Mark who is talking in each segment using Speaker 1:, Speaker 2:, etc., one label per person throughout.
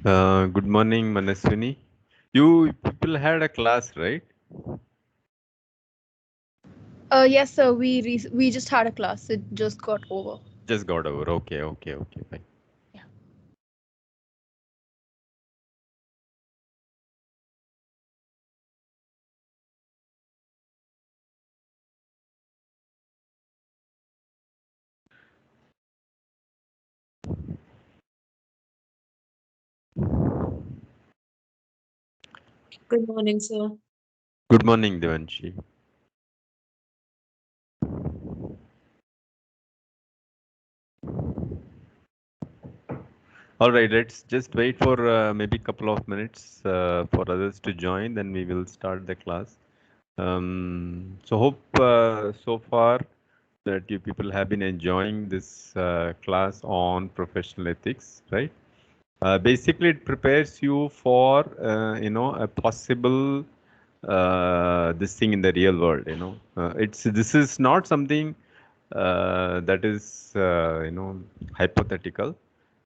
Speaker 1: Good morning, Manaswini. You people had a class, right?
Speaker 2: Yes, sir. We just had a class. It just got over.
Speaker 1: Just got over. Okay, fine.
Speaker 2: Yeah.
Speaker 3: Good morning, sir.
Speaker 1: Good morning, Devanshi. All right, let's just wait for maybe a couple of minutes for others to join, then we will start the class. So hope so far that you people have been enjoying this class on professional ethics, right? Basically, it prepares you for a possible this thing in the real world. It's this is not something that is hypothetical,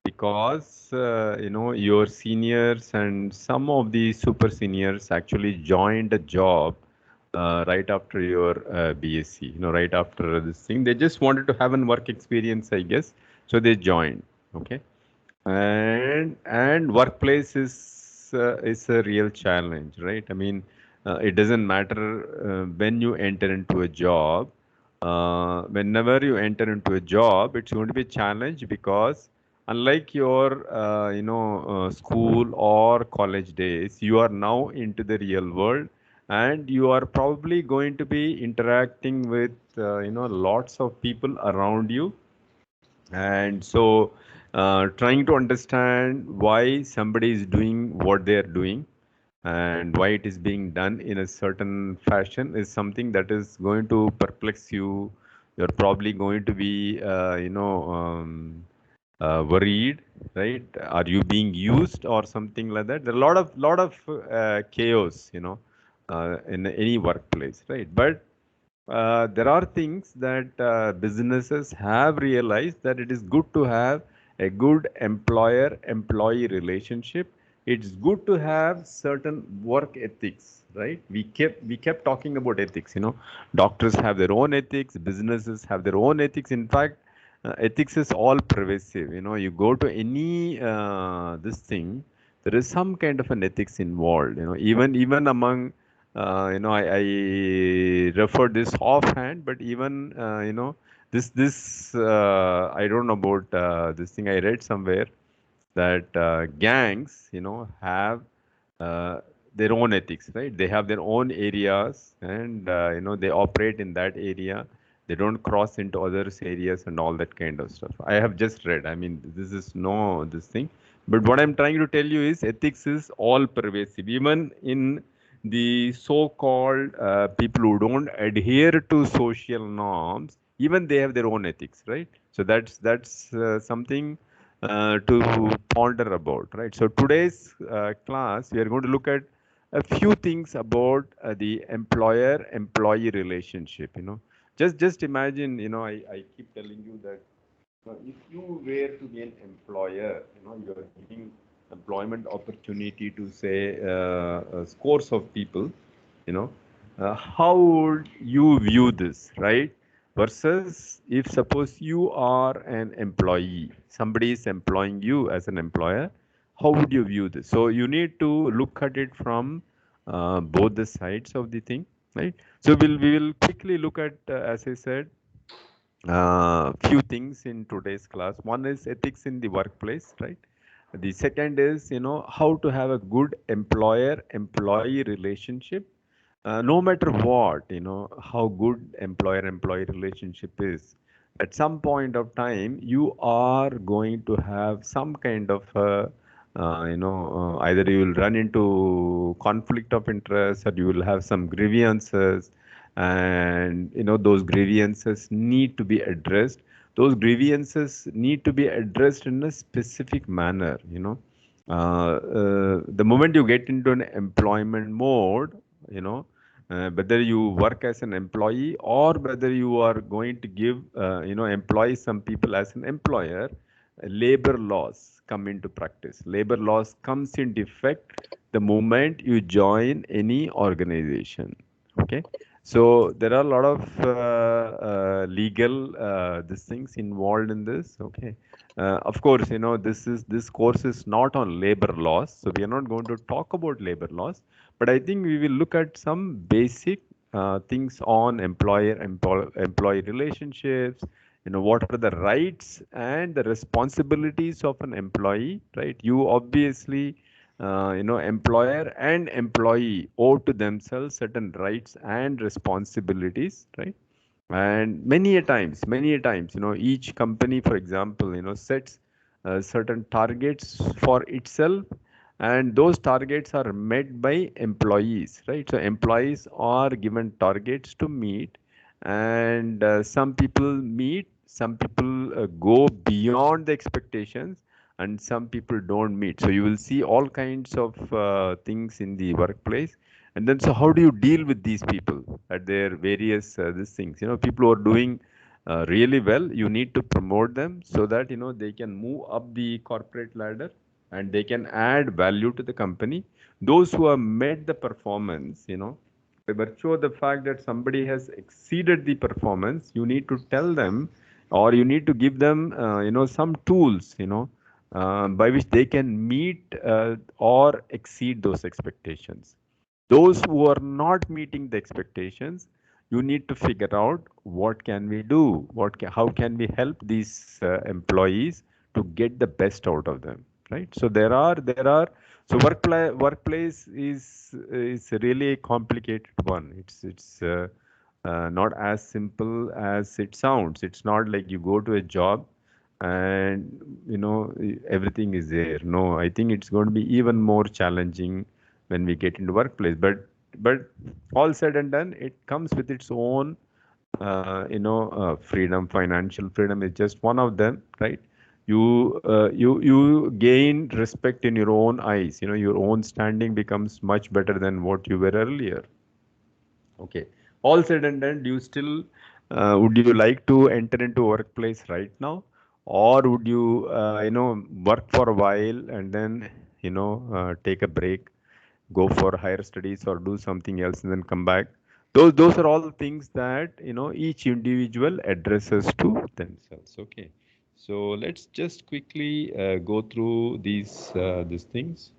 Speaker 1: because your seniors and some of the super seniors actually joined a job right after your BSc. Right after this thing, they just wanted to have a work experience, I guess, so they joined. Okay, and workplace is a real challenge, right? I mean, it doesn't matter when you enter into a job. Whenever you enter into a job, it's going to be a challenge, because unlike your school or college days, you are now into the real world, and you are probably going to be interacting with lots of people around you. And so trying to understand why somebody is doing what they are doing and why it is being done in a certain fashion is something that is going to perplex you. You're probably going to be worried, right? Are you being used or something like that? There are a lot of chaos, in any workplace, right? But there are things that businesses have realized, that it is good to have a good employer-employee relationship. It's good to have certain work ethics, right? We kept talking about ethics. Doctors have their own ethics, businesses have their own ethics. In fact, ethics is all pervasive. You go to any this thing, there is some kind of an ethics involved. Even among I refer this offhand, but even this I don't know about this thing. I read somewhere that gangs have uh, their own ethics, right? They have their own areas, and they operate in that area. They don't cross into others areas and all that kind of stuff. I have just read. I mean, this is no this thing, but what I'm trying to tell you is ethics is all pervasive, even in the so-called people who don't adhere to social norms. Even they have their own ethics, right? So that's something to ponder about, right? So today's class, we are going to look at a few things about the employer-employee relationship. Just imagine. I keep telling you that if you were to be an employer, you are giving employment opportunity to say scores of people, how would you view this, right? Versus if suppose you are an employee, somebody is employing you as an employer, how would you view this? So you need to look at it from both the sides of the thing, right? So we will quickly look at, as I said, few things in today's class. One is ethics in the workplace, right? The second is, how to have a good employer-employee relationship, no matter what, how good employer-employee relationship is. At some point of time, you are going to have some kind of, either you will run into conflict of interest, or you will have some grievances, and those grievances need to be addressed. Those grievances need to be addressed in a specific manner. The moment you get into an employment mode, whether you work as an employee or whether you are going to give employ some people as an employer, labor laws come into practice. Labor laws comes into effect the moment you join any organization. Okay, so there are a lot of legal these things involved in this. Okay, of course, this course is not on labor laws, so we are not going to talk about labor laws. But I think we will look at some basic things on employee relationships. What are the rights and the responsibilities of an employee, right? You obviously, employer and employee owe to themselves certain rights and responsibilities, right? And many a times, each company, for example, sets certain targets for itself, and those targets are met by employees, right? So employees are given targets to meet, and some people meet, some people go beyond the expectations, and some people don't meet. So you will see all kinds of things in the workplace. And then, so how do you deal with these people at their various these things? People who are doing really well, you need to promote them so that they can move up the corporate ladder and they can add value to the company. Those who have met the performance, by virtue of the fact that somebody has exceeded the performance, you need to tell them, or you need to give them, some tools, by which they can meet or exceed those expectations. Those who are not meeting the expectations, you need to figure out what can we do, how can we help these employees to get the best out of them, right? So there are so workplace is really a complicated one. It's not as simple as it sounds. It's not like you go to a job and everything is there. No, I think it's going to be even more challenging when we get into workplace. But all said and done, it comes with its own freedom. Financial freedom is just one of them, right? You gain respect in your own eyes. Your own standing becomes much better than what you were earlier. Okay. All said and done, do you still would you like to enter into workplace right now, or would you work for a while and then take a break, go for higher studies, or do something else and then come back? Those are all the things that each individual addresses to themselves. Okay. So let's just quickly go through these things.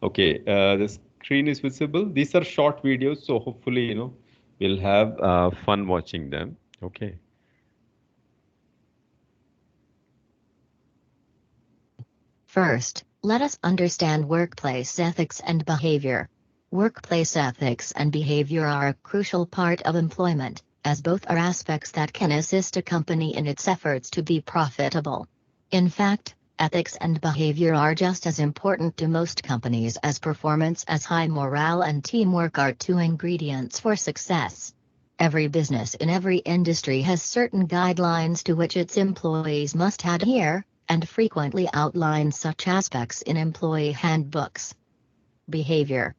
Speaker 1: Okay, the screen is visible. These are short videos, so hopefully, we'll have fun watching them. Okay.
Speaker 4: First, let us understand workplace ethics and behavior. Workplace ethics and behavior are a crucial part of employment, as both are aspects that can assist a company in its efforts to be profitable. In fact, ethics and behavior are just as important to most companies as performance, as high morale and teamwork are two ingredients for success. Every business in every industry has certain guidelines to which its employees must adhere, and frequently outline such aspects in employee handbooks. Behavior.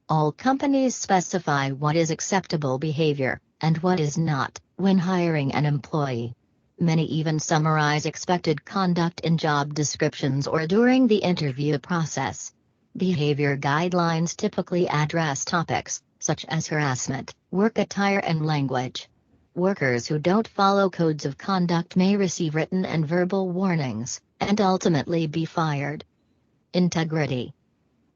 Speaker 4: All companies specify what is acceptable behavior, and what is not, when hiring an employee. Many even summarize expected conduct in job descriptions or during the interview process. Behavior guidelines typically address topics such as harassment, work attire, and language. Workers who don't follow codes of conduct may receive written and verbal warnings, and ultimately be fired. Integrity.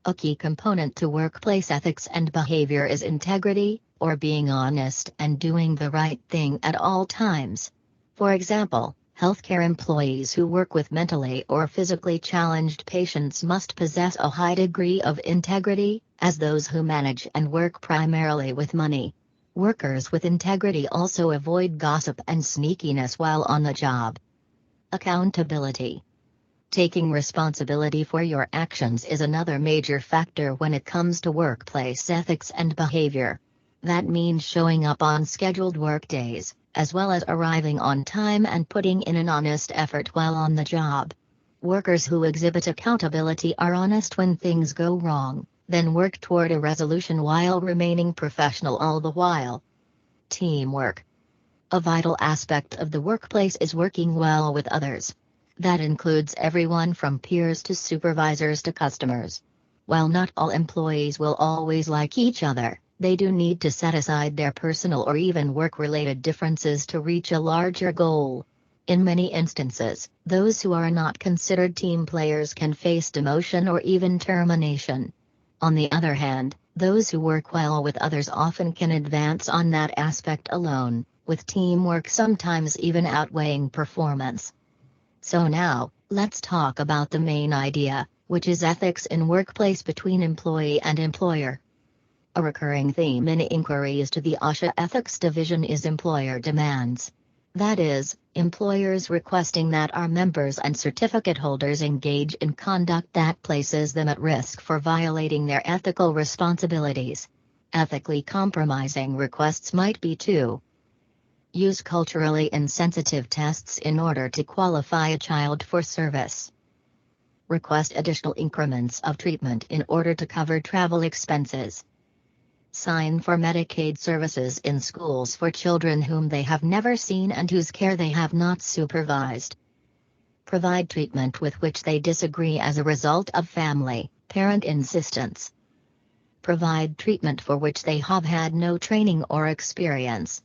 Speaker 4: A key component to workplace ethics and behavior is integrity, or being honest and doing the right thing at all times. For example, healthcare employees who work with mentally or physically challenged patients must possess a high degree of integrity, as those who manage and work primarily with money. Workers with integrity also avoid gossip and sneakiness while on the job. Accountability. Taking responsibility for your actions is another major factor when it comes to workplace ethics and behavior. That means showing up on scheduled work days, as well as arriving on time and putting in an honest effort while on the job. Workers who exhibit accountability are honest when things go wrong, then work toward a resolution while remaining professional all the while. Teamwork. A vital aspect of the workplace is working well with others. That includes everyone from peers to supervisors to customers. While not all employees will always like each other, they do need to set aside their personal or even work-related differences to reach a larger goal. In many instances, those who are not considered team players can face demotion or even termination. On the other hand, those who work well with others often can advance on that aspect alone, with teamwork sometimes even outweighing performance. So now, let's talk about the main idea, which is ethics in workplace between employee and employer. A recurring theme in inquiries to the OSHA Ethics Division is employer demands. That is, employers requesting that our members and certificate holders engage in conduct that places them at risk for violating their ethical responsibilities. Ethically compromising requests might be to use culturally insensitive tests in order to qualify a child for service. Request additional increments of treatment in order to cover travel expenses. Sign for Medicaid services in schools for children whom they have never seen and whose care they have not supervised. Provide treatment with which they disagree as a result of family, parent insistence. Provide treatment for which they have had no training or experience.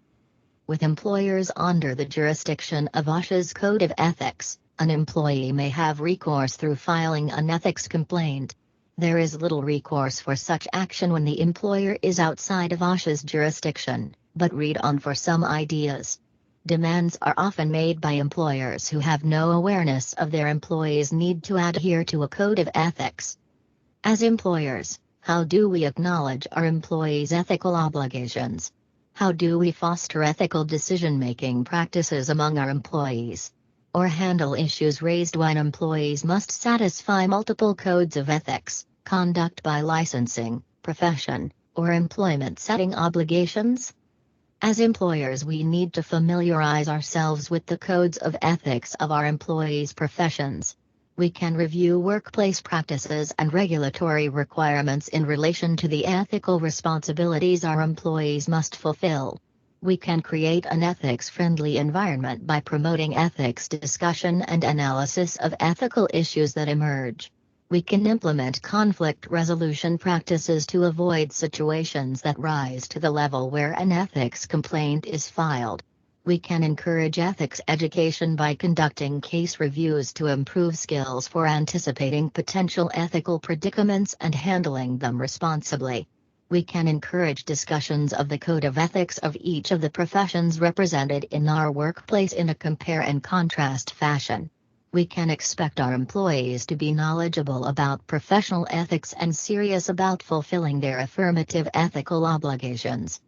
Speaker 4: With employers under the jurisdiction of OSHA's Code of Ethics, an employee may have recourse through filing an ethics complaint. There is little recourse for such action when the employer is outside of OSHA's jurisdiction, but read on for some ideas. Demands are often made by employers who have no awareness of their employees' need to adhere to a code of ethics. As employers, how do we acknowledge our employees' ethical obligations? How do we foster ethical decision-making practices among our employees? Or handle issues raised when employees must satisfy multiple codes of ethics, conduct by licensing, profession, or employment setting obligations? As employers, we need to familiarize ourselves with the codes of ethics of our employees' professions. We can review workplace practices and regulatory requirements in relation to the ethical responsibilities our employees must fulfill. We can create an ethics-friendly environment by promoting ethics discussion and analysis of ethical issues that emerge. We can implement conflict resolution practices to avoid situations that rise to the level where an ethics complaint is filed. We can encourage ethics education by conducting case reviews to improve skills for anticipating potential ethical predicaments and handling them responsibly. We can encourage discussions of the code of ethics of each of the professions represented in our workplace in a compare and contrast fashion. We can expect our employees to be knowledgeable about professional ethics and serious about fulfilling their affirmative ethical obligations.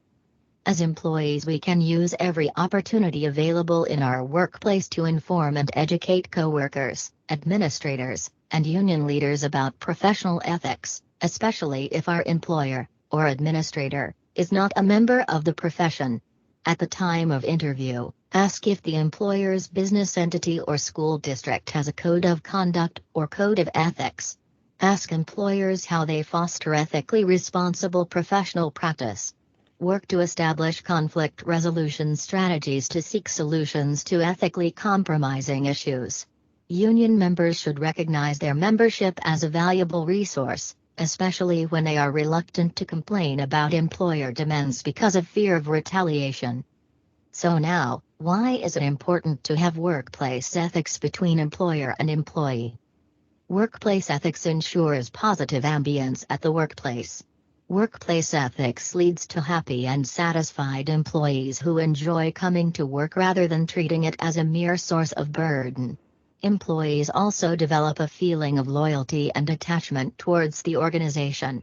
Speaker 4: As employees, we can use every opportunity available in our workplace to inform and educate coworkers, administrators, and union leaders about professional ethics, especially if our employer, or administrator, is not a member of the profession. At the time of interview, ask if the employer's business entity or school district has a code of conduct or code of ethics. Ask employers how they foster ethically responsible professional practice. Work to establish conflict resolution strategies to seek solutions to ethically compromising issues. Union members should recognize their membership as a valuable resource, especially when they are reluctant to complain about employer demands because of fear of retaliation. So now, why is it important to have workplace ethics between employer and employee? Workplace ethics ensures positive ambience at the workplace. Workplace ethics leads to happy and satisfied employees who enjoy coming to work rather than treating it as a mere source of burden. Employees also develop a feeling of loyalty and attachment towards the organization.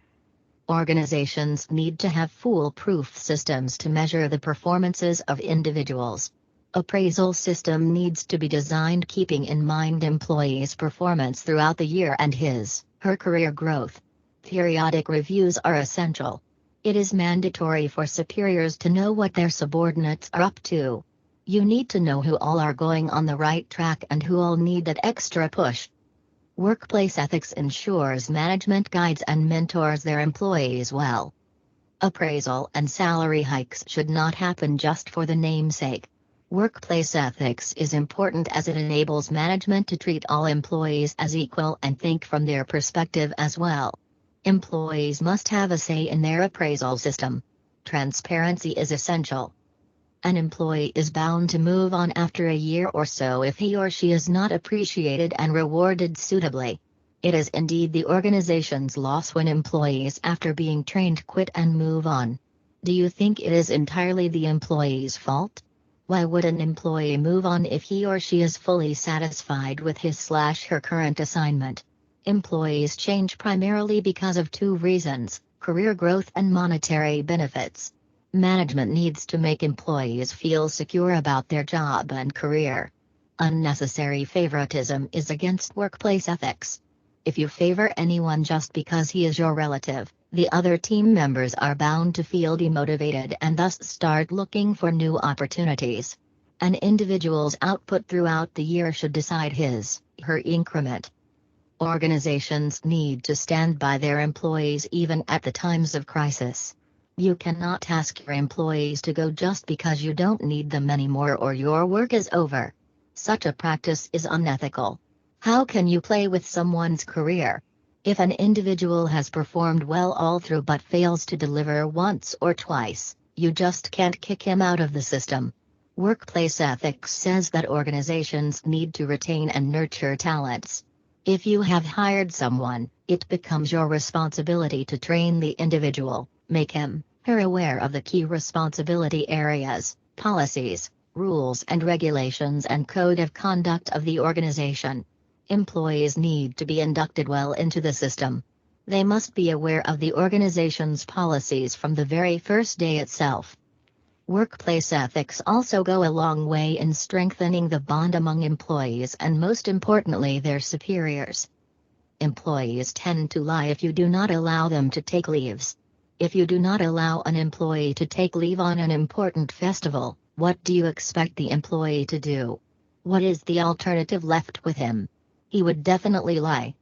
Speaker 4: Organizations need to have foolproof systems to measure the performances of individuals. Appraisal system needs to be designed keeping in mind employees' performance throughout the year and his/her career growth. Periodic reviews are essential. It is mandatory for superiors to know what their subordinates are up to. You need to know who all are going on the right track and who all need that extra push. Workplace ethics ensures management guides and mentors their employees well. Appraisal and salary hikes should not happen just for the namesake. Workplace ethics is important as it enables management to treat all employees as equal and think from their perspective as well. Employees must have a say in their appraisal system. Transparency is essential. An employee is bound to move on after a year or so if he or she is not appreciated and rewarded suitably. It is indeed the organization's loss when employees, after being trained, quit and move on. Do you think it is entirely the employee's fault? Why would an employee move on if he or she is fully satisfied with his/her current assignment? Employees change primarily because of two reasons: career growth and monetary benefits. Management needs to make employees feel secure about their job and career. Unnecessary favoritism is against workplace ethics. If you favor anyone just because he is your relative, the other team members are bound to feel demotivated and thus start looking for new opportunities. An individual's output throughout the year should decide his/her increment. Organizations need to stand by their employees even at the times of crisis. You cannot ask your employees to go just because you don't need them anymore or your work is over. Such a practice is unethical. How can you play with someone's career? If an individual has performed well all through but fails to deliver once or twice, you just can't kick him out of the system. Workplace ethics says that organizations need to retain and nurture talents. If you have hired someone, it becomes your responsibility to train the individual, make him/her aware of the key responsibility areas, policies, rules and regulations and code of conduct of the organization. Employees need to be inducted well into the system. They must be aware of the organization's policies from the very first day itself. Workplace ethics also go a long way in strengthening the bond among employees and most importantly their superiors. Employees tend to lie if you do not allow them to take leaves. If you do not allow an employee to take leave on an important festival, what do you expect the employee to do? What is the alternative left with him? He would definitely lie.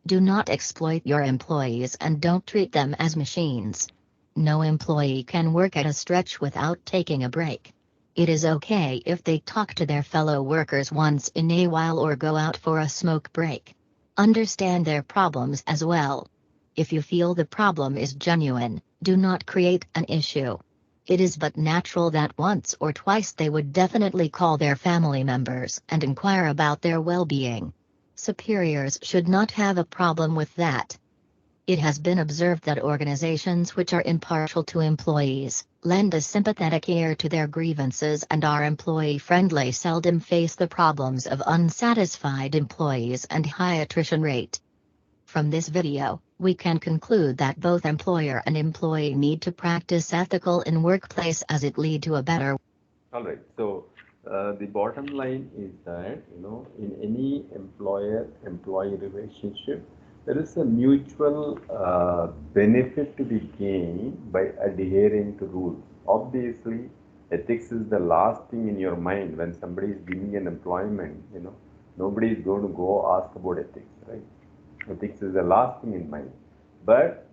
Speaker 4: Do not exploit your employees and don't treat them as machines. No employee can work at a stretch without taking a break. It is okay if they talk to their fellow workers once in a while or go out for a smoke break. Understand their problems as well. If you feel the problem is genuine, do not create an issue. It is but natural that once or twice they would definitely call their family members and inquire about their well-being. Superiors should not have a problem with that. It has been observed that organizations which are impartial to employees, lend a sympathetic ear to their grievances and are employee-friendly seldom face the problems of unsatisfied employees and high attrition rate. From this video, we can conclude that both employer and employee need to practice ethical in workplace as it lead to a better.
Speaker 1: All right. So the bottom line is that, in any employer-employee relationship, there is a mutual benefit to be gained by adhering to rules. Obviously, ethics is the last thing in your mind when somebody is giving an employment. Nobody is going to go ask about ethics, right? Ethics is the last thing in mind. But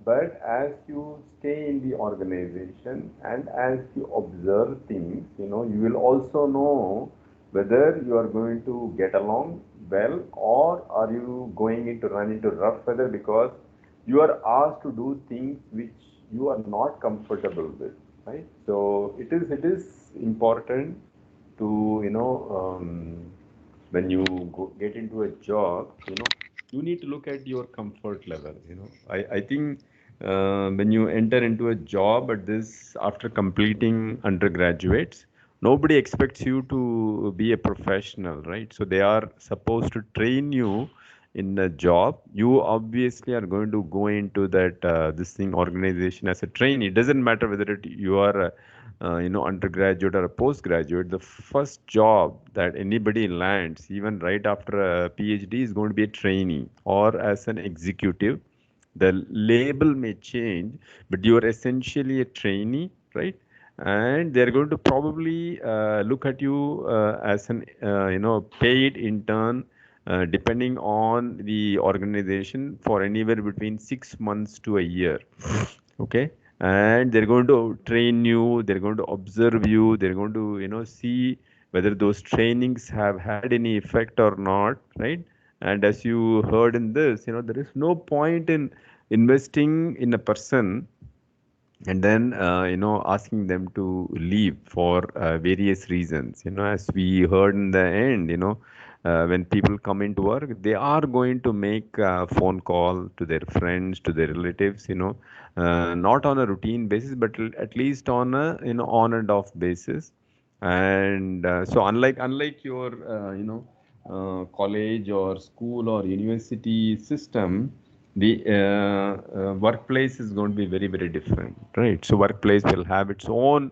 Speaker 1: as you stay in the organization and as you observe things, you will also know whether you are going to get along well or are you going into run into rough weather because you are asked to do things which you are not comfortable with, right? So it is important to when you get into a job, you need to look at your comfort level. I think when you enter into a job at this after completing undergraduates, nobody expects you to be a professional, right? So they are supposed to train you in a job. You obviously are going to go into that this thing organization as a trainee. It doesn't matter whether you are undergraduate or a postgraduate. The first job that anybody lands, even right after a PhD, is going to be a trainee or as an executive. The label may change, but you are essentially a trainee, right? And they're going to probably look at you as an paid intern, depending on the organization, for anywhere between 6 months to a year. Okay, and they're going to train you, they're going to observe you, they're going to see whether those trainings have had any effect or not, right? And as you heard in this, there is no point in investing in a person and then asking them to leave for various reasons. As we heard in the end, when people come into work, they are going to make a phone call to their friends, to their relatives, not on a routine basis, but at least on a on and off basis. And so unlike your college or school or university system, the workplace is going to be very, very different, right? So workplace will have its own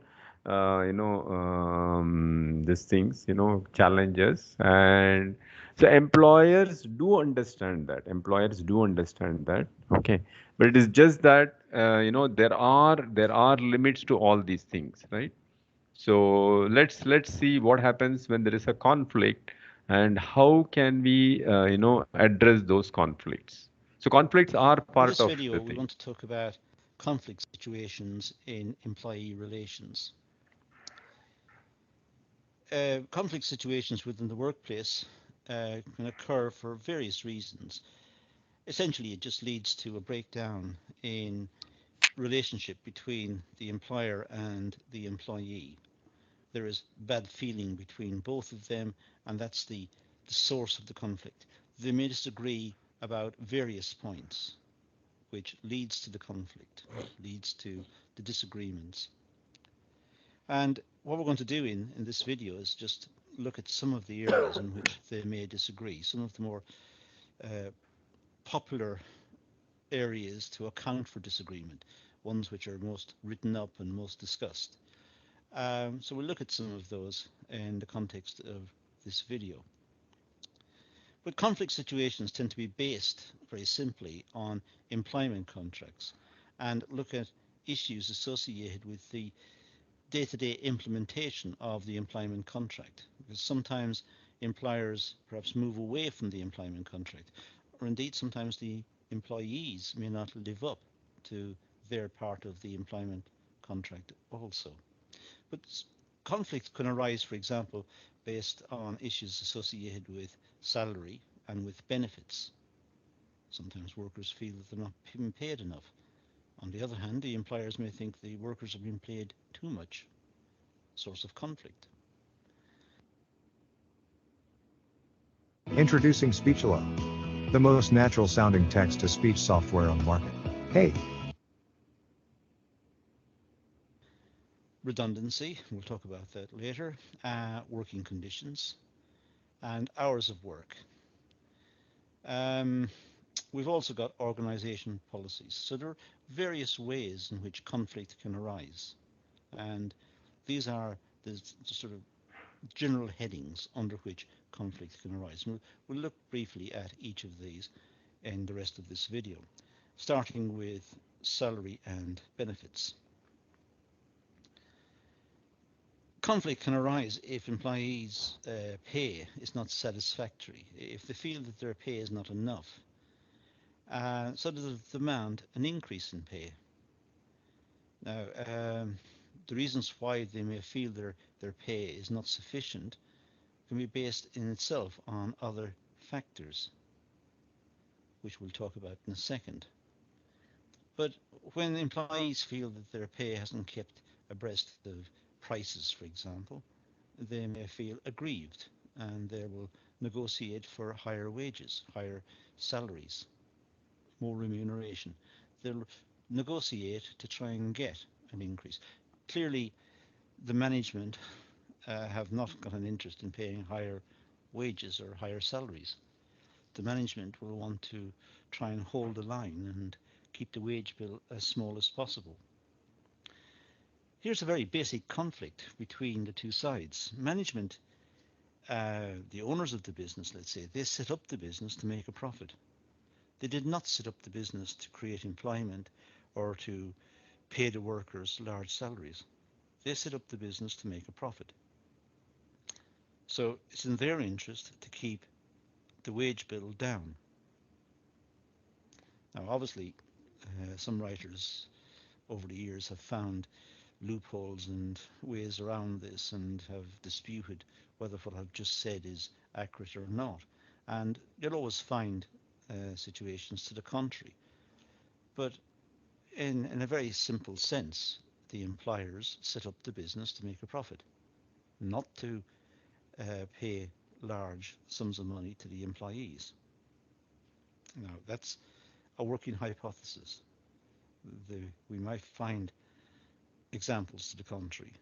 Speaker 1: these things, challenges. And so employers do understand that, okay? But it is just that there are limits to all these things, right? So let's see what happens when there is a conflict, and how can we address those conflicts. So conflicts are
Speaker 5: In
Speaker 1: part
Speaker 5: this
Speaker 1: of
Speaker 5: video,
Speaker 1: the
Speaker 5: we
Speaker 1: thing.
Speaker 5: want to talk about conflict situations in employee relations. Conflict situations within the workplace can occur for various reasons. Essentially, it just leads to a breakdown in relationship between the employer and the employee. There is bad feeling between both of them, and that's the source of the conflict. They may disagree about various points, which leads to the conflict, leads to the disagreements. And what we're going to do in this video is just look at some of the areas in which they may disagree, some of the more popular areas to account for disagreement, ones which are most written up and most discussed. So we'll look at some of those in the context of this video. But conflict situations tend to be based very simply on employment contracts and look at issues associated with the day-to-day implementation of the employment contract, because sometimes employers perhaps move away from the employment contract, or indeed sometimes the employees may not live up to their part of the employment contract also. But conflicts can arise, for example, based on issues associated with salary and with benefits. Sometimes workers feel that they're not being paid enough. On the other hand, the employers may think the workers are being paid too much. Source of conflict.
Speaker 6: Introducing SpeechAllo, the most natural sounding text-to-speech software on the market. Hey,
Speaker 5: Redundancy, we'll talk about that later. Working conditions and hours of work. We've also got organization policies. So there are various ways in which conflict can arise. And these are the sort of general headings under which conflict can arise. And we'll look briefly at each of these in the rest of this video, starting with salary and benefits. Conflict can arise if employees' pay is not satisfactory, if they feel that their pay is not enough. So they demand an increase in pay. Now, the reasons why they may feel their pay is not sufficient can be based in itself on other factors, which we'll talk about in a second. But when employees feel that their pay hasn't kept abreast of prices, for example, they may feel aggrieved and they will negotiate for higher wages, higher salaries, more remuneration. They'll negotiate to try and get an increase. Clearly, the management have not got an interest in paying higher wages or higher salaries. The management will want to try and hold the line and keep the wage bill as small as possible. Here's a very basic conflict between the two sides. Management, the owners of the business, let's say, they set up the business to make a profit. They did not set up the business to create employment or to pay the workers large salaries. They set up the business to make a profit. So it's in their interest to keep the wage bill down. Now, obviously, some writers over the years have found loopholes and ways around this and have disputed whether what I've just said is accurate or not. And you'll always find situations to the contrary. But in a very simple sense, the employers set up the business to make a profit, not to pay large sums of money to the employees. Now, that's a working hypothesis. We might find examples to the contrary.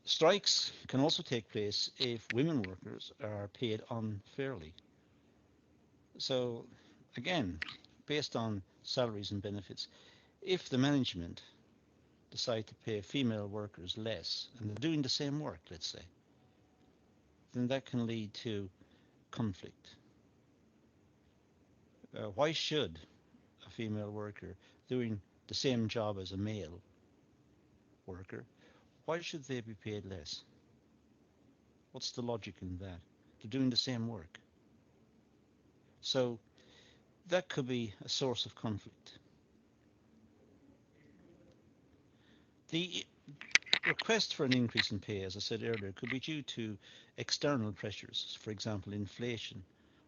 Speaker 5: Strikes can also take place if women workers are paid unfairly. So, again, based on salaries and benefits, if the management decide to pay female workers less and they're doing the same work, let's say, then that can lead to conflict. Why should a female worker doing the same job as a male worker, why should they be paid less? What's the logic in that? They're doing the same work. So that could be a source of conflict. The request for an increase in pay, as I said earlier, could be due to external pressures, for example, inflation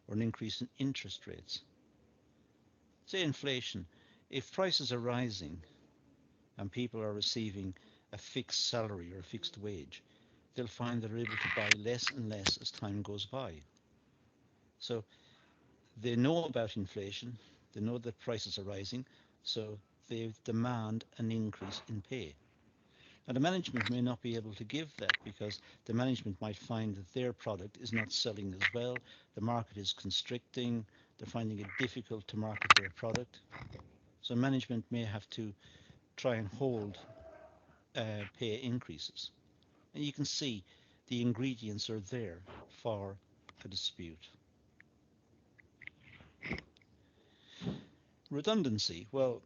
Speaker 5: or an increase in interest rates. Say inflation, if prices are rising and people are receiving a fixed salary or a fixed wage, they'll find they're able to buy less and less as time goes by. So they know about inflation, they know that prices are rising, so they demand an increase in pay. Now, the management may not be able to give that because the management might find that their product is not selling as well, the market is constricting, they're finding it difficult to market their product. So management may have to try and hold pay increases. And you can see the ingredients are there for a dispute. Redundancy, well,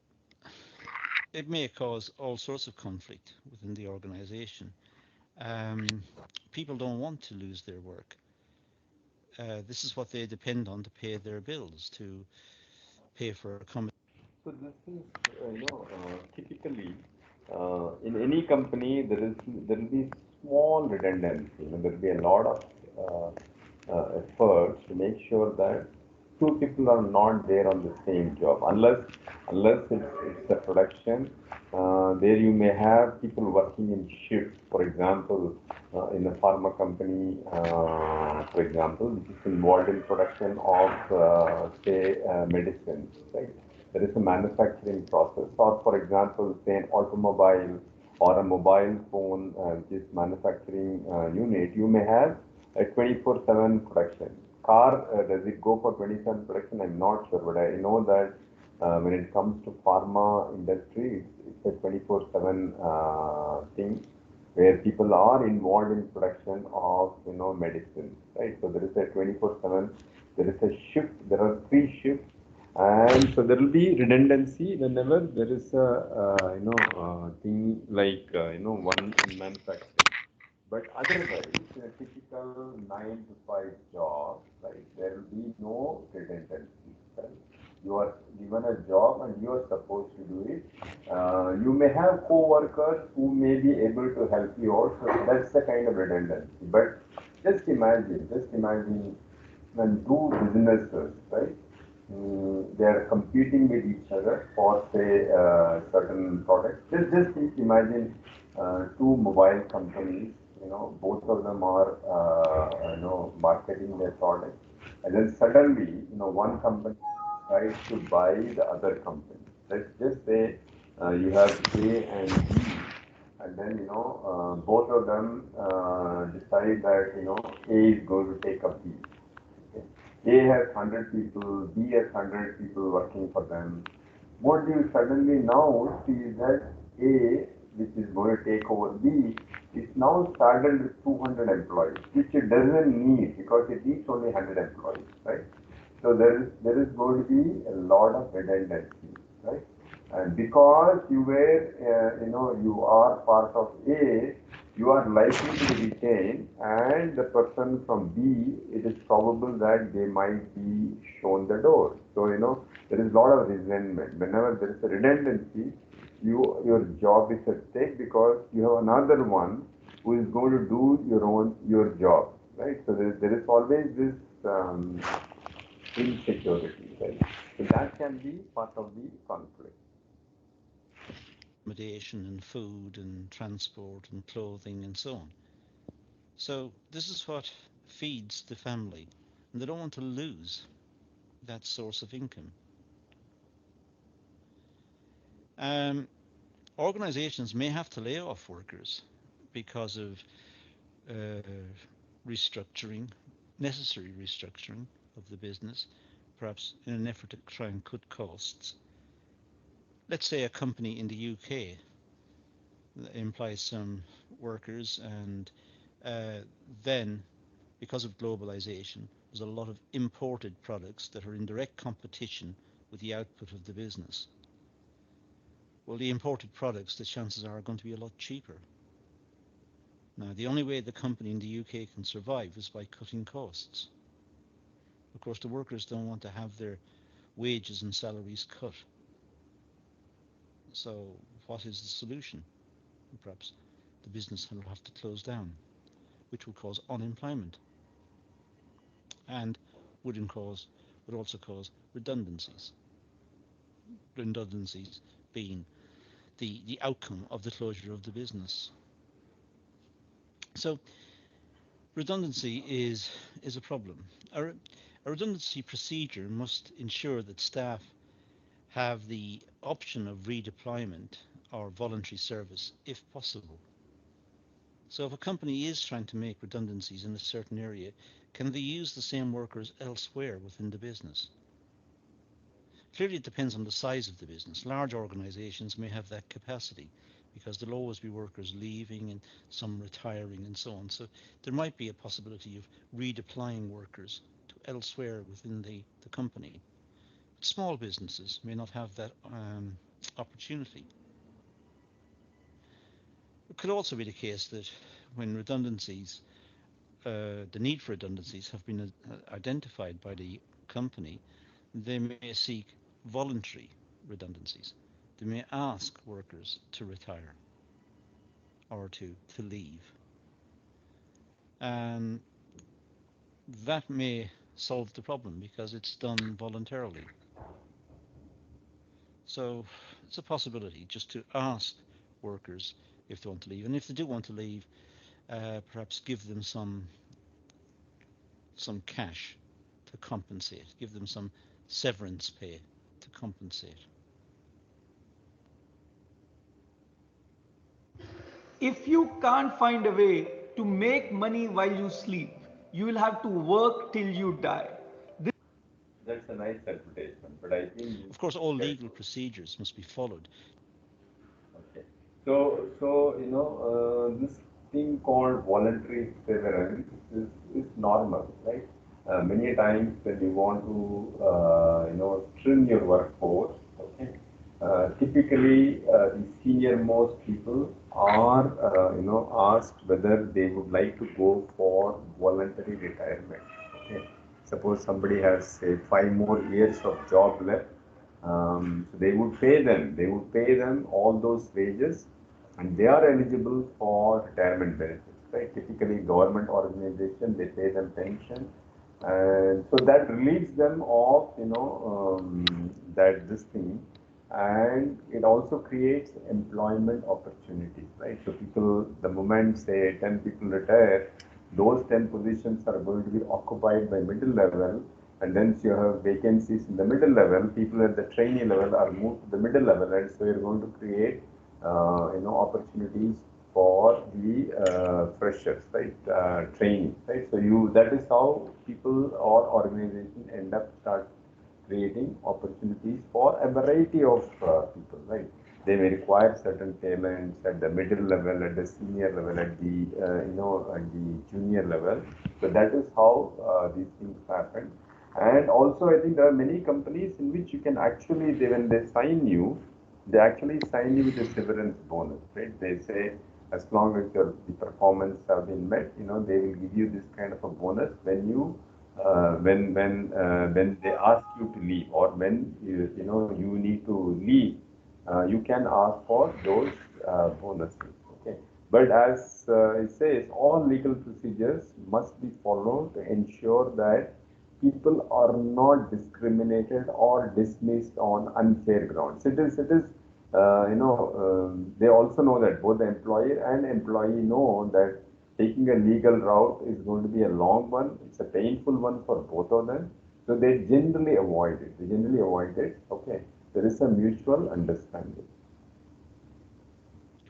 Speaker 5: it may cause all sorts of conflict within the organization. People don't want to lose their work. This is what they depend on to pay their bills, to pay for accommodation.
Speaker 1: So this is, typically in any company there will be small redundancy. There will be a lot of effort to make sure that two people are not there on the same job, unless it's a production. There you may have people working in shifts. For example, in a pharma company, for example, which is involved in production of say medicines, right? There is a manufacturing process, or for example, say an automobile or a mobile phone, which is manufacturing unit, you may have a 24/7 production. Car, does it go for 27 production? I'm not sure, but I know that when it comes to pharma industry, it's a 24/7 thing where people are involved in production of medicine, right? So there is a 24/7. There is a shift. There are 3 shifts. And so there will be redundancy whenever there is a thing like one in manufacturing. But otherwise, in a typical 9 to 5 job, right, there will be no redundancy. Right? You are given a job and you are supposed to do it. You may have co-workers who may be able to help you out. So that's the kind of redundancy. But just imagine when two businesses, right? They are competing with each other for say certain products. Just imagine two mobile companies. Both of them are marketing their products, and then suddenly one company tries to buy the other company. Let's just say you have A and B, and then both of them decide that A is going to take up B. A has 100 people, B has 100 people working for them. What you suddenly now see is that A, which is going to take over B, is now started with 200 employees, which it doesn't need because it needs only 100 employees, right? So there is going to be a lot of redundancy, right? And because you were, you are part of A, you are likely to retain, and the person from B, it is probable that they might be shown the door. So, there is a lot of resentment. Whenever there is a redundancy, your job is at stake because you have another one who is going to do your job, right? So there is always this insecurity, right? So that can be part of the conflict.
Speaker 5: Accommodation and food and transport and clothing and so on. So this is what feeds the family, and they don't want to lose that source of income. Organizations may have to lay off workers because of restructuring, necessary restructuring of the business, perhaps in an effort to try and cut costs. Let's say a company in the UK employs some workers, and then, because of globalization, there's a lot of imported products that are in direct competition with the output of the business. Well, the imported products, the chances are going to be a lot cheaper. Now, the only way the company in the UK can survive is by cutting costs. Of course, the workers don't want to have their wages and salaries cut. So what is the solution? Perhaps the business will have to close down, which would cause unemployment and would also cause redundancies. Redundancies being the outcome of the closure of the business. So redundancy is a problem. A redundancy procedure must ensure that staff have the option of redeployment or voluntary service if possible. So if a company is trying to make redundancies in a certain area, can they use the same workers elsewhere within the business? Clearly, it depends on the size of the business. Large organizations may have that capacity because there'll always be workers leaving and some retiring and so on. So there might be a possibility of redeploying workers to elsewhere within the company. But small businesses may not have that opportunity. It could also be the case that when redundancies, the need for redundancies have been identified by the company, they may seek voluntary redundancies. They may ask workers to retire or to leave. And that may solve the problem because it's done voluntarily. So it's a possibility just to ask workers if they want to leave. And if they do want to leave, perhaps give them some cash to compensate, give them some severance pay to compensate.
Speaker 7: If you can't find a way to make money while you sleep, you will have to work till you die.
Speaker 1: That's a nice advertisement, but I think...
Speaker 5: Of course, all legal procedures must be followed.
Speaker 1: Okay. So, this thing called voluntary severance is normal, right? Many times when you want to, trim your workforce, okay, typically the senior most people are, asked whether they would like to go for voluntary retirement. Okay. Suppose somebody has, say, 5 more years of job left. So they would pay them all those wages, and they are eligible for retirement benefits, right? Typically, government organization, they pay them pension, and so that relieves them of, this thing, and it also creates employment opportunities, right? So people, the moment, say, 10 people retire, those 10 positions are going to be occupied by middle level, and then you have vacancies in the middle level. People at the trainee level are moved to the middle level, and so you're going to create, opportunities for the freshers, right? Training, right? So that is how people or organizations end up start creating opportunities for a variety of people, right? They may require certain talents at the middle level, at the senior level, at the at the junior level. So that is how these things happen. And also, I think there are many companies in which you can actually, when they sign you, they actually sign you with a severance bonus, right? They say as long as your the performance have been met, they will give you this kind of a bonus when you when they ask you to leave, or when you need to leave, you can ask for those bonuses. Okay, but as it says, all legal procedures must be followed to ensure that people are not discriminated or dismissed on unfair grounds. It is they also know that both the employer and employee know that taking a legal route is going to be a long one. It's a painful one for both of them. So they generally avoid it. They generally avoid it. Okay. There is a mutual understanding.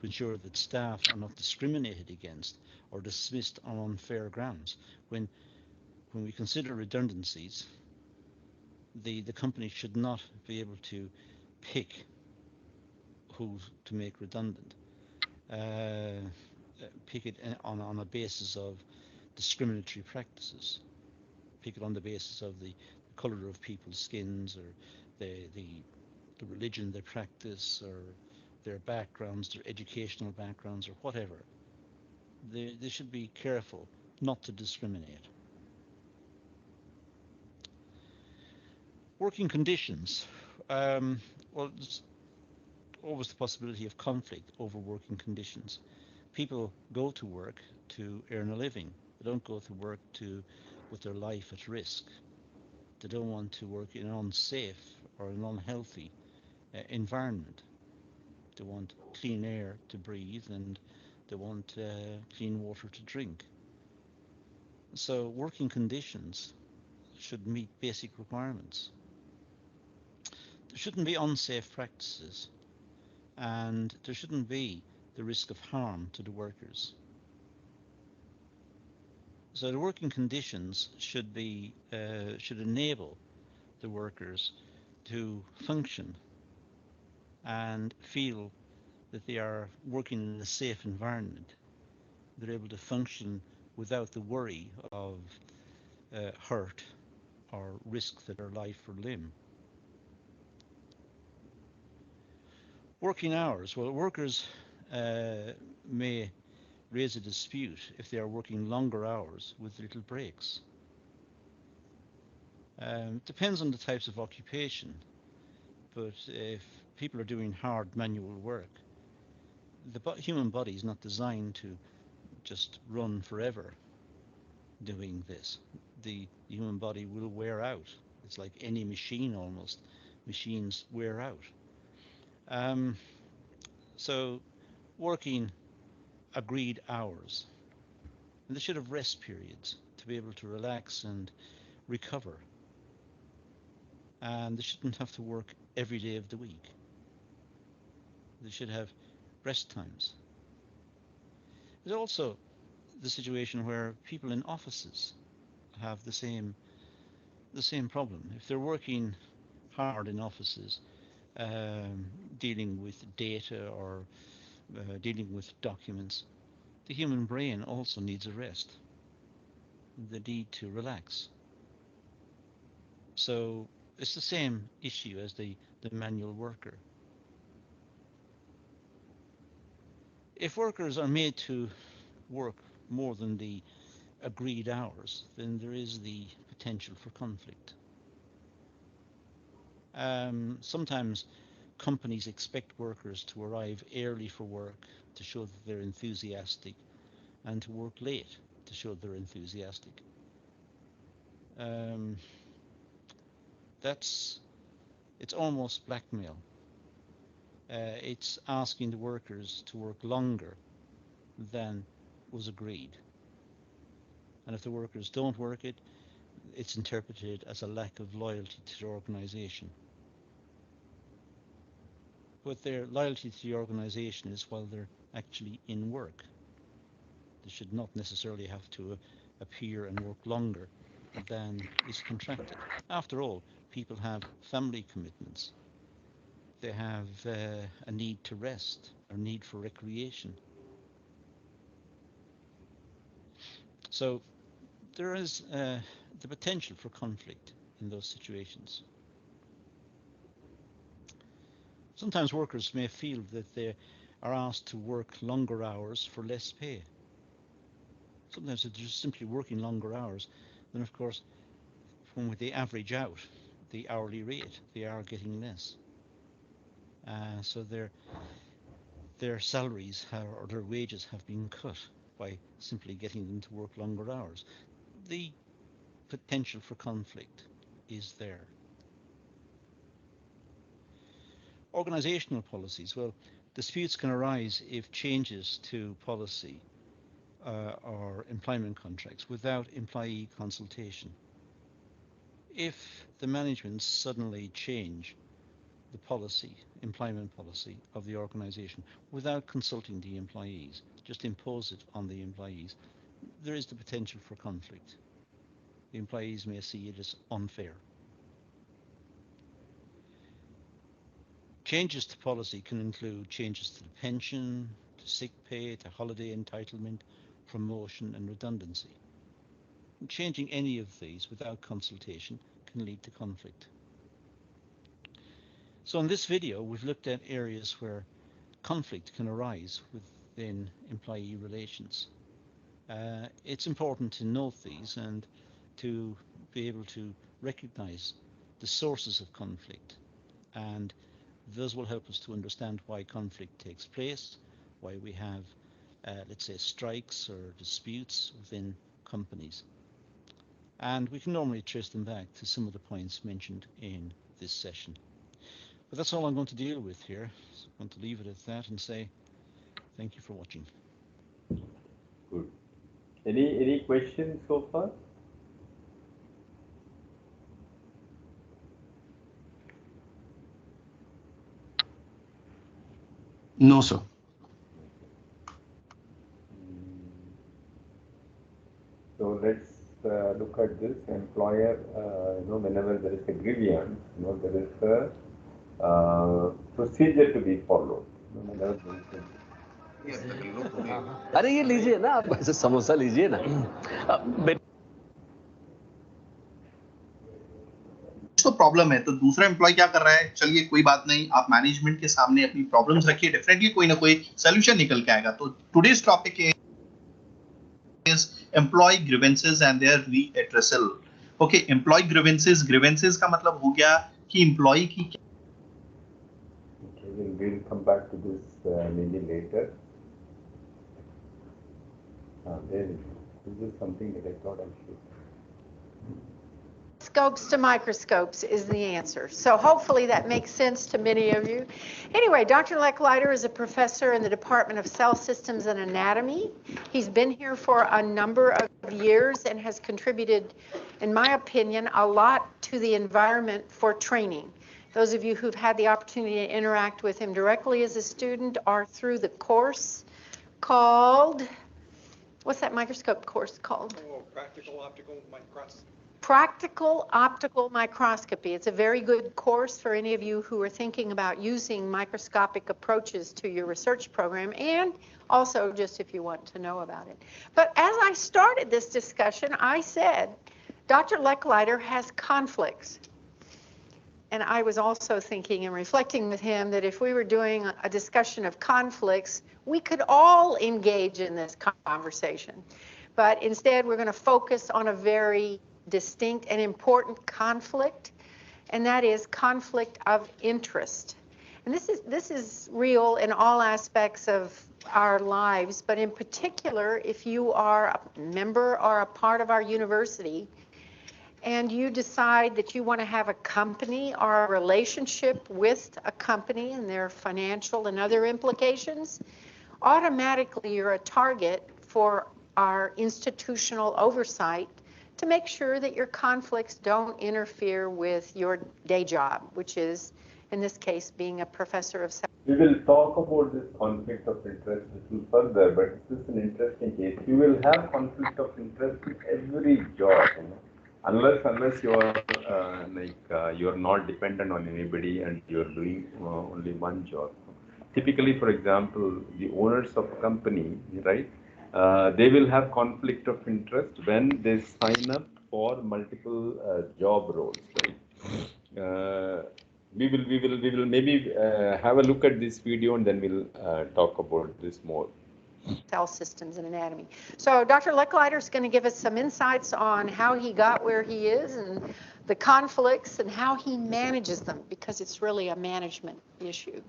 Speaker 5: To ensure that staff are not discriminated against or dismissed on unfair grounds. When we consider redundancies, the company should not be able to pick who to make redundant. Pick it on a basis of discriminatory practices. Pick it on the basis of the color of people's skins, or the religion they practice, or their backgrounds, their educational backgrounds, or whatever. They should be careful not to discriminate. Working conditions. Well, there's always the possibility of conflict over working conditions. People go to work to earn a living. They don't go to work with their life at risk. They don't want to work in an unsafe or an unhealthy environment. They want clean air to breathe, and they want clean water to drink. So working conditions should meet basic requirements. There shouldn't be unsafe practices, and there shouldn't be the risk of harm to the workers. So the working conditions should enable the workers to function and feel that they are working in a safe environment. They're able to function without the worry of hurt or risk to their life or limb. Working hours. Well, workers may raise a dispute if they are working longer hours with little breaks. Depends on the types of occupation, but if people are doing hard manual work, the human body is not designed to just run forever doing this. The human body will wear out. It's like any machine almost. Machines wear out. So working agreed hours. And they should have rest periods to be able to relax and recover. And they shouldn't have to work every day of the week. They should have rest times. There's also the situation where people in offices have the same problem. If they're working hard in offices, dealing with data or dealing with documents, the human brain also needs a rest. The need to relax. So it's the same issue as the manual worker. If workers are made to work more than the agreed hours, then there is the potential for conflict. Sometimes companies expect workers to arrive early for work to show that they're enthusiastic, and to work late to show they're enthusiastic. It's almost blackmail. It's asking the workers to work longer than was agreed. And if the workers don't work it, it's interpreted as a lack of loyalty to the organization. But their loyalty to the organization is while they're actually in work. They should not necessarily have to appear and work longer than is contracted. After all, people have family commitments. They have a need to rest, or need for recreation. So there is the potential for conflict in those situations. Sometimes workers may feel that they are asked to work longer hours for less pay. Sometimes they're just simply working longer hours. Then, of course, when they average out the hourly rate, they are getting less. So their salaries or their wages have been cut by simply getting them to work longer hours. The potential for conflict is there. Organizational policies. Well, disputes can arise if changes to policy or employment contracts without employee consultation. If the management suddenly change the policy, employment policy of the organization without consulting the employees, just impose it on the employees, there is the potential for conflict. The employees may see it as unfair. Changes to policy can include changes to the pension, to sick pay, to holiday entitlement, promotion and redundancy. Changing any of these without consultation can lead to conflict. So in this video, we've looked at areas where conflict can arise within employee relations. It's important to note these and to be able to recognize the sources of conflict, and those will help us to understand why conflict takes place, why we have, let's say, strikes or disputes within companies. And we can normally trace them back to some of the points mentioned in this session. But that's all I'm going to deal with here. So I'm going to leave it at that and say thank you for watching.
Speaker 1: Good. Any questions so far?
Speaker 8: No, sir.
Speaker 1: So let's look at this employer. Whenever there is a grievance, there is a procedure to be followed. Whenever there is
Speaker 9: अरे ये लीजिए ना, आप ऐसे समोसा लीजिए ना।
Speaker 8: तो problem है, तो दूसरा एम्प्लॉय क्या कर रहा है, चलिए कोई बात नहीं, आप मैनेजमेंट के सामने अपनी प्रॉब्लम्स रखिए, डेफिनेटली कोई ना कोई सॉल्यूशन निकल के आएगा। तो today's topic is employee grievances and their redressal. Okay, employee grievances का मतलब हो गया कि एम्प्लॉय की
Speaker 1: we'll come back to this maybe later. This is something that I thought I should.
Speaker 10: Scopes to microscopes is the answer. So hopefully that makes sense to many of you. Anyway, Dr. Leckwriter is a professor in the Department of Cell Systems and Anatomy. He's been here for a number of years and has contributed, in my opinion, a lot to the environment for training. Those of you who've had the opportunity to interact with him directly as a student or through the course called, what's that microscope course called?
Speaker 11: Oh, practical optical microscopy.
Speaker 10: Practical optical microscopy. It's a very good course for any of you who are thinking about using microscopic approaches to your research program, and also just if you want to know about it. But as I started this discussion, I said, Dr. Leckwriter has conflicts. And I was also thinking and reflecting with him that if we were doing a discussion of conflicts, we could all engage in this conversation. But instead, we're going to focus on a very distinct and important conflict, and that is conflict of interest. And this is real in all aspects of our lives, but in particular, if you are a member or a part of our university, and you decide that you want to have a company or a relationship with a company and their financial and other implications, automatically you're a target for our institutional oversight to make sure that your conflicts don't interfere with your day job, which is, in this case, being a professor of science.
Speaker 1: We will talk about this conflict of interest a little further, but this is an interesting case. You will have conflict of interest in every job, unless you are you are not dependent on anybody and you are doing only one job. Typically, for example, the owners of a company, right? They will have conflict of interest when they sign up for multiple job roles, right? we will maybe have a look at this video and then we'll talk about this more.
Speaker 10: Cell systems and anatomy. So Dr. Lecklider is going to give us some insights on how he got where he is and the conflicts and how he manages them, because it's really a management issue.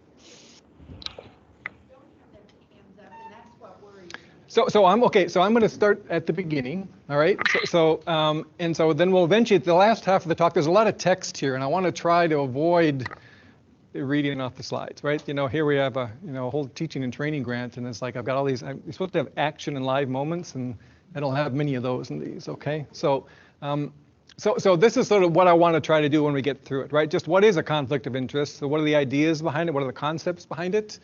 Speaker 12: So I'm okay. So I'm going to start at the beginning. All right. So then we'll eventually, the last half of the talk, there's a lot of text here, and I want to try to avoid reading off the slides, right? You know, here we have a whole teaching and training grant, and it's like I've got all these. I'm supposed to have action and live moments, and I don't have many of those in these. Okay. So this is sort of what I want to try to do when we get through it, right? Just what is a conflict of interest? So what are the ideas behind it? What are the concepts behind it?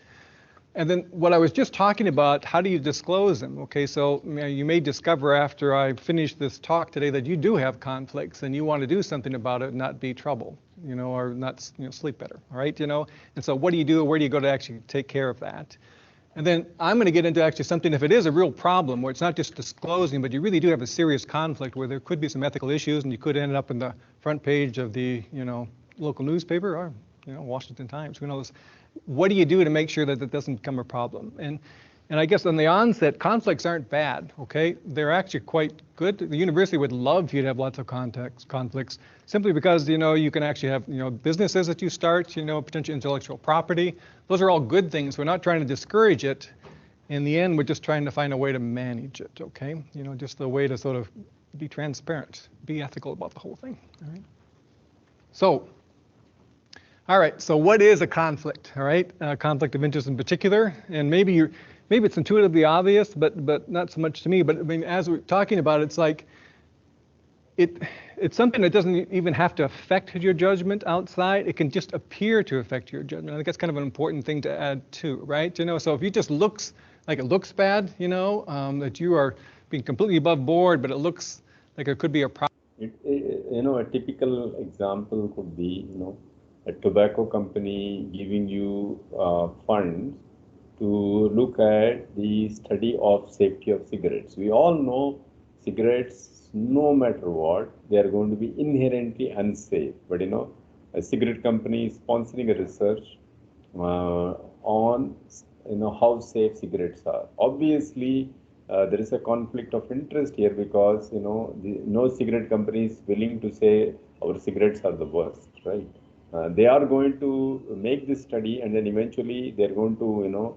Speaker 12: And then what I was just talking about, how do you disclose them? Okay, so you may discover after I finish this talk today that you do have conflicts and you want to do something about it and not be trouble, or not sleep better, all right, And so what do you do? Where do you go to actually take care of that? And then I'm going to get into actually something, if it is a real problem where it's not just disclosing, but you really do have a serious conflict where there could be some ethical issues and you could end up in the front page of the, local newspaper or, Washington Times, who knows. What do you do to make sure that it doesn't become a problem? And I guess on the onset, conflicts aren't bad, okay? They're actually quite good. The university would love you to have lots of conflicts, simply because, you can actually have, businesses that you start, potential intellectual property. Those are all good things. We're not trying to discourage it. In the end, we're just trying to find a way to manage it, okay? Just a way to sort of be transparent, be ethical about the whole thing, all right? So, all right, so what is a conflict, all right? Conflict of interest in particular, and maybe it's intuitively obvious, but not so much to me. But I mean, as we're talking about it, it's like it's something that doesn't even have to affect your judgment outside. It can just appear to affect your judgment. I think that's kind of an important thing to add too, right? So if it just looks like it looks bad, that you are being completely above board, but it looks like it could be a problem.
Speaker 1: A typical example could be, a tobacco company giving you funds to look at the study of safety of cigarettes. We all know cigarettes, no matter what, they are going to be inherently unsafe. But a cigarette company is sponsoring a research on how safe cigarettes are. Obviously, there is a conflict of interest here because no cigarette company is willing to say our cigarettes are the worst, right? They are going to make this study, and then eventually they're going to,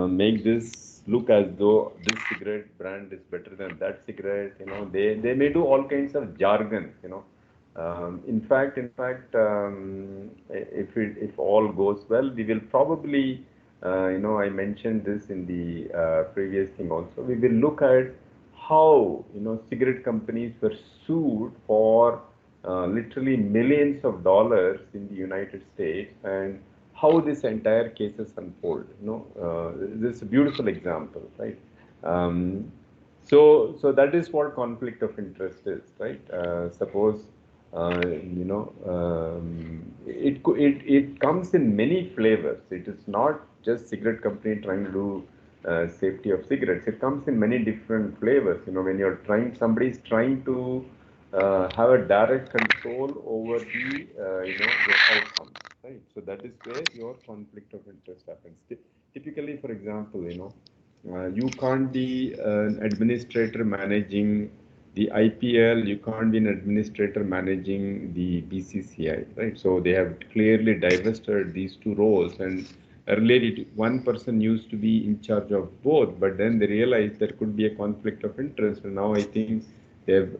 Speaker 1: make this look as though this cigarette brand is better than that cigarette. They may do all kinds of jargon. In fact, if all goes well, we will probably, I mentioned this in the previous thing also. We will look at how cigarette companies were sued for literally millions of dollars in the United States, and how this entire cases unfold. This is a beautiful example, right? So that is what conflict of interest is, right? Suppose it comes in many flavors. It is not just cigarette company trying to do safety of cigarettes. It comes in many different flavors. When somebody is trying to have a direct control over the outcomes, right? So that is where your conflict of interest happens. Typically, for example, you can't be an administrator managing the IPL, you can't be an administrator managing the BCCI, right? So they have clearly divested these two roles, and earlier one person used to be in charge of both, but then they realized there could be a conflict of interest, and now I think they've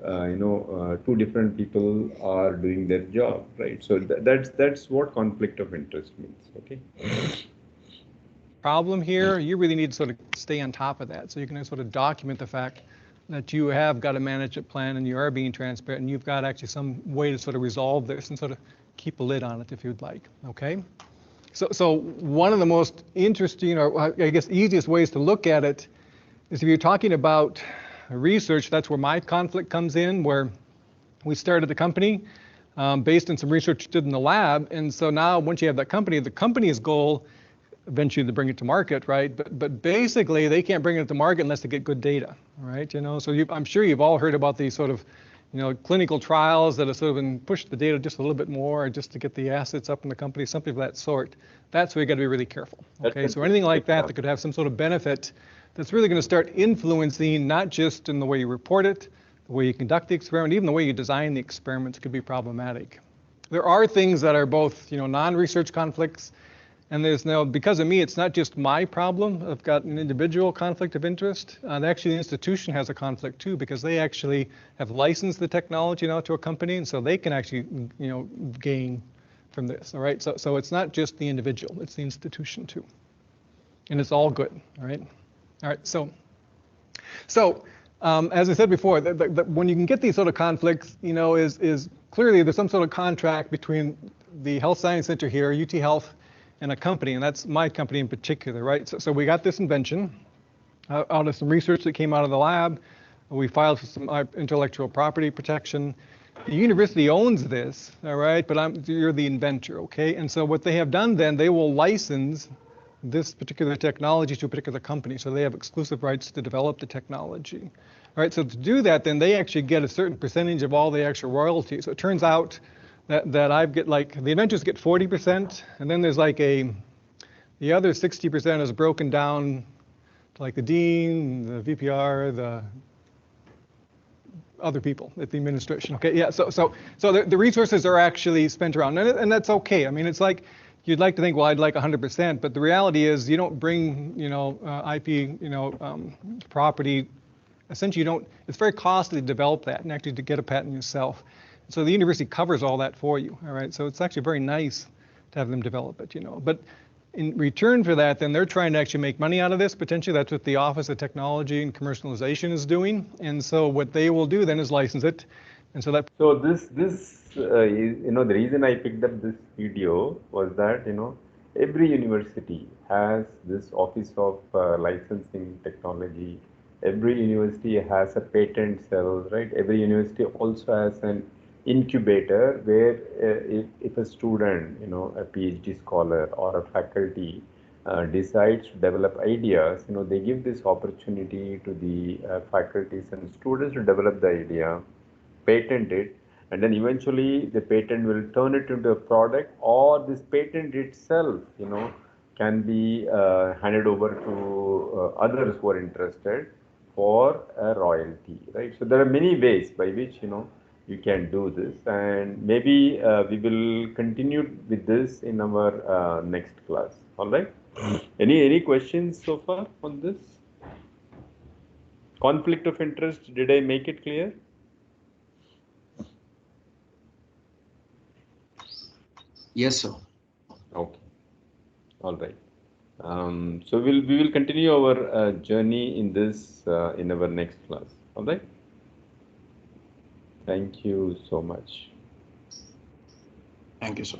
Speaker 1: two different people are doing their job, right? So that's what conflict of interest means. Okay.
Speaker 12: Problem here, you really need to sort of stay on top of that, so you can sort of document the fact that you have got a management plan and you are being transparent and you've got actually some way to sort of resolve this and sort of keep a lid on it if you'd like. Okay. So one of the most interesting, or I guess easiest ways to look at it is if you're talking about research. That's where my conflict comes in, where we started the company based on some research did in the lab. And so now once you have that company, the company's goal eventually to bring it to market, right? But basically they can't bring it to market unless they get good data, right? So I'm sure you've all heard about these sort of, clinical trials that have sort of been pushed the data just a little bit more just to get the assets up in the company, something of that sort. That's where you got to be really careful. Okay, so anything like that that could have some sort of benefit that's really going to start influencing not just in the way you report it, the way you conduct the experiment, even the way you design the experiments could be problematic. There are things that are both, non-research conflicts, and there's now, because of me, it's not just my problem. I've got an individual conflict of interest. Actually, the institution has a conflict too, because they actually have licensed the technology now to a company, and so they can actually, gain from this. All right. So it's not just the individual; it's the institution too, and it's all good. All right. All right. So as I said before, when you can get these sort of conflicts, is clearly there's some sort of contract between the Health Science Center here, UT Health, and a company, and that's my company in particular, right? So we got this invention out of some research that came out of the lab. We filed for some intellectual property protection. The university owns this, all right, but you're the inventor, okay? And so what they have done then, they will license this particular technology to a particular company, so they have exclusive rights to develop the technology. All right, so to do that, then they actually get a certain percentage of all the actual royalties. So it turns out that I get the inventors get 40%, and then there's the other 60% is broken down to the dean, the VPR, the other people at the administration. Okay, yeah. So the resources are actually spent around, and that's okay. I mean, it's like you'd like to think, well, I'd like 100%, but the reality is you don't bring IP property. Essentially, you don't. It's very costly to develop that and actually to get a patent yourself. So the university covers all that for you, all right? So it's actually very nice to have them develop it, But in return for that, then they're trying to actually make money out of this. Potentially, that's what the Office of Technology and Commercialization is doing. And so what they will do then is license it. And so that.
Speaker 1: So this is, the reason I picked up this video was that, every university has this Office of Licensing Technology. Every university has a patent cell, right? Every university also has an incubator where if a student, a PhD scholar or a faculty decides to develop ideas, they give this opportunity to the faculties and students to develop the idea, patent it, and then eventually the patent will turn it into a product, or this patent itself, can be handed over to others who are interested for a royalty, right? So there are many ways by which, you can do this, and maybe we will continue with this in our next class. All right. Any questions so far on this? Conflict of interest, did I make it clear?
Speaker 8: Yes, sir.
Speaker 1: Okay. All right. So we will continue our journey in this in our next class. All right. Thank you so much.
Speaker 8: Thank you, sir.